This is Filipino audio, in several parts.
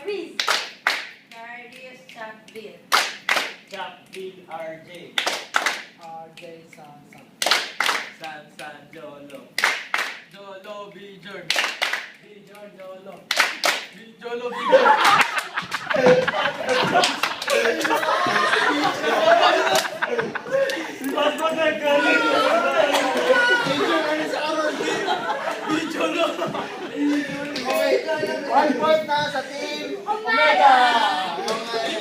Quiz. Darius Chapville. Chapville RJ. RJ Sansan. San Jolo. Jolo Bjorn. Bjorn Jolo. Jolo Bjorn. Okay, 1 point na sa team Omega. Okay.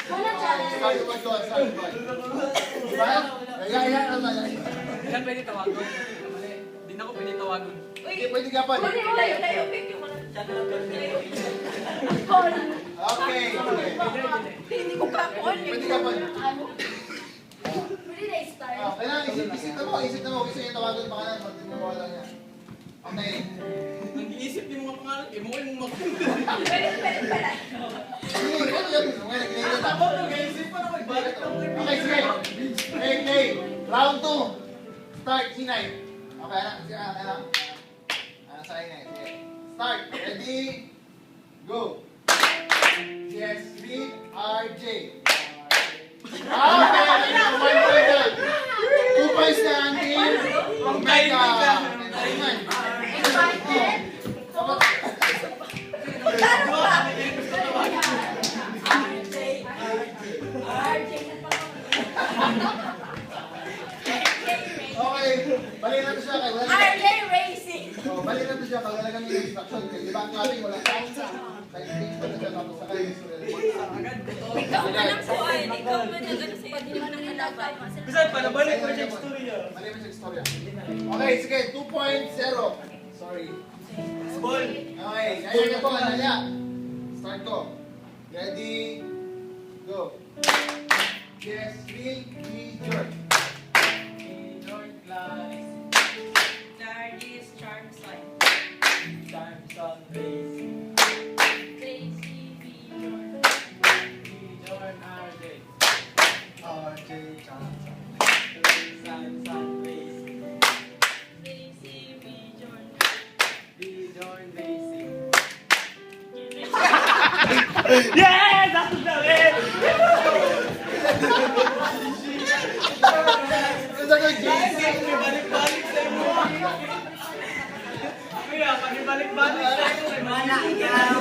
Wala challenge. Start one doon, start one. Diba? Ayan. Yan pwede tawagon. Di na ko pwede tawagon. Hindi, pwede ka pa. Layo, pick yung wala. Call. Okay. Hindi ko pa call. Pwede ka pa. Pwede na i-start. Kailangan isip na mo. Gusto niya tawagan pa ka na. Magtinawa lang niya. Okay. Nag-iisip yung mga pangalan. Eh, mukha yung mga Pwede pala. Sige, ano yan? Okay, nag-iisip. Ako, nag-iisip pa naman. Bakit ako? Okay, sige. Okay. Round 2. Start, Sinay. Okay, ano? Ano sa Sinay? Sige. Start. Ready? Go. CSB, RJ. Okay, 1 point na. 2 points na ang team. Omega. Entertainment. Excited? RJ na pa. Okay, balik na to siya kay wala. RJ Racing. Oh, balik na to siya kay wala kami instruction. Di ba ang ating wala tao sa kay team pa na siya tapos sa kay Ikaw na lang po ay. Ikaw na lang sa'yo. Hindi mo nang halaga. Bisan pa, nabalik ko siya istorya. Mali mo sa istorya. Okay, sige, 2.0. Sorry. Ball. Okay, kaya na po, Analia. Start ko. Ready? Go. Yes, Will, be George. Bjorn Clarice. Darius Charmson. Samson Racing. Tracy B. Jordan. Bjorn RJ. RJ Johnson. Samson Racing. Tracy B. Jordan. Bjorn Racing. Yes! That's the win! Ano sa kay Jason? Balik-balik sa iyo. Kuya, panibalik-balik sa iyo. Wala, ikaw.